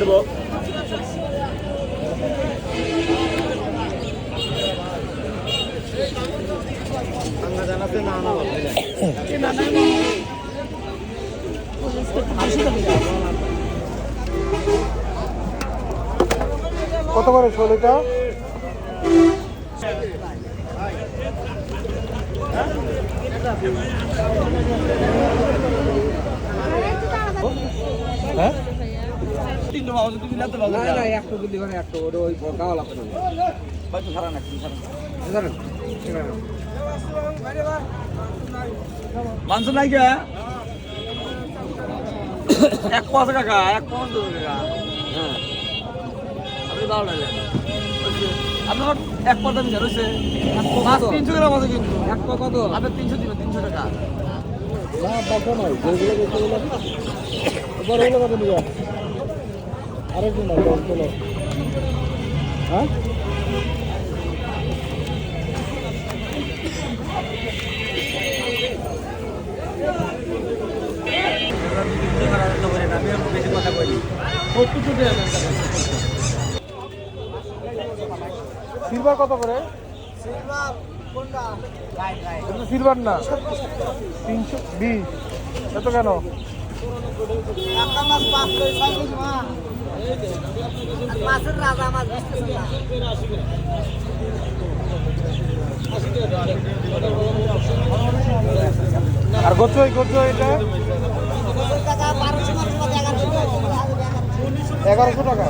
দেবো জানাতে না কত করে ষোলোটা? হ্যাঁ মাংস নাই কে এক পাঁচ টাকা এক পাঁচ টাকা হ্যাঁ আপনি দাও না আপনার এক পাতা নিয়ে রয়েছে 300 গ্রাম আছে কিন্তু এক পাতা কত আপনি 300 দিবেন 300 টাকা না টাকা নয় যেগুলো দেখতে গেলাম এবার হলো কত নিবা আরেকজন না চলো হ্যাঁ সিলভার কত করে? সিলভার না 320 এত কেন? আর গোচই এটা 1100 টাকা।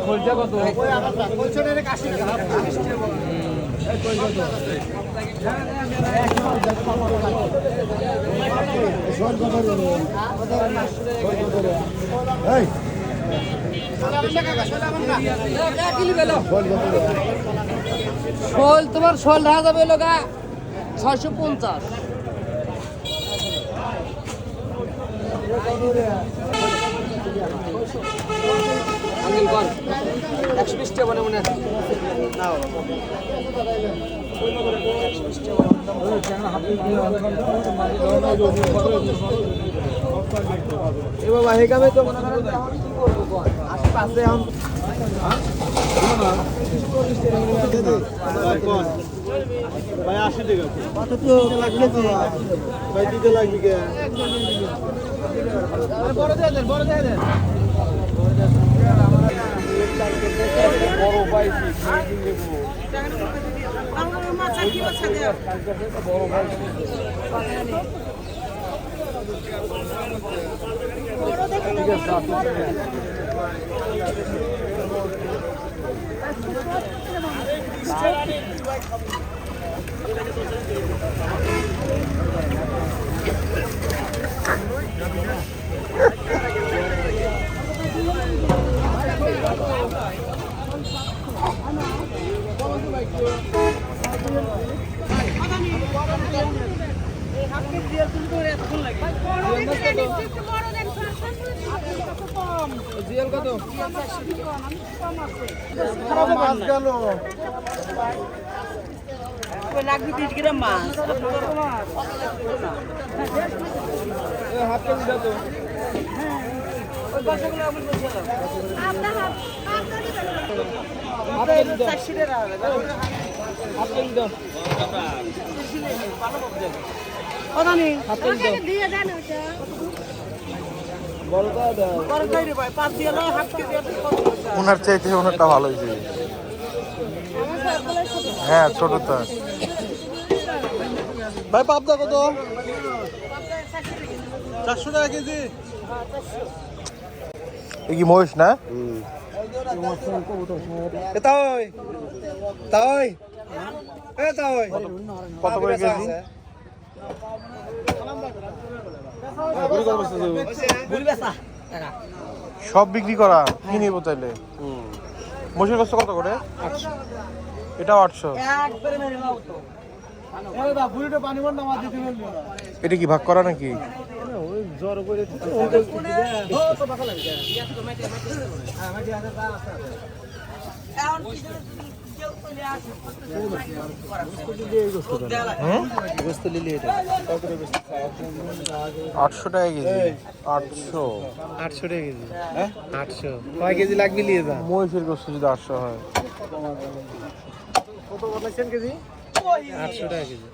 খোলটা কত? শোল তোমার শোল ঢাকা যাবে লোকা 650 আঙ্গেল কর 120 টাকা মনে আছে নাও এ বাবা হেগামে তো মনে করেন কি করবো আশেপাশে আম ভাই 80 টাকা কত তো লাগবে তো ভাই দিতে লাগবে কে বড় দিয়ে দেন বড় পাইছি আমার মাছ কি বাচ্চা দেয়া বড় ভাই বড় দেখে জিএল কত খারাপ মাছ গেল লাগবে 20 গ্রাম মাছ হাফ কেজি দাও তো ওই বাসাগুলো আমি বলছিলাম আপনার হাফ কেজি দাও 400 টাকা হাফ কেজি দাও কত নি হাফ কেজি দাও দিয়ে দেন ওটা বড়টা দাও বড়টাই রে ভাই 5 দিয়ে দাও হাফ কেজি ওনার চাইতে ওনারটা ভালো হয়েছে। হ্যাঁ ছোটটা ভাই পাবদা কত? 400 টাকা কেজি। এ কি মহিষ না? কত করে কেজি? সব বিক্রি করা, কি নিবো তাইলে? মহিষের গোস্ত কত করে? এটাও 800। এটা কি ভাগ করা নাকি? হুম? 800 টাকা কেজি। 800 800 টাকা কেজি। 800 কয় কেজি লাগবে নিয়ে যা। মহিষের গোস্ত যদি 800 হয়, কত বলছেন কেজি? 800 টাকা কেজি।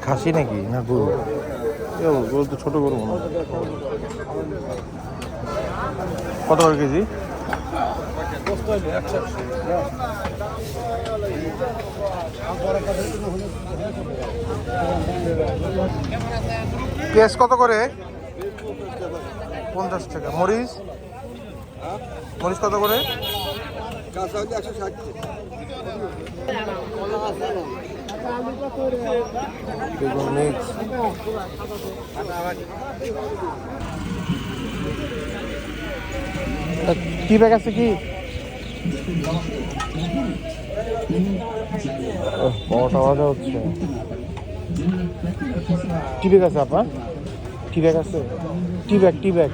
খাসি নাকি না গরু? গরু তো ছোট গরু মনে হয়। কত করে কেজি? পেঁয়াজ কত করে? 50 টাকা। মরিচ মরিচ কত করে? বেগুন মিক্স। কি ব্যাগ আছে কি? বড়টা বাজা হচ্ছে। টি ব্যাগ আছে আপা? টি ব্যাগ আছে? টি ব্যাগ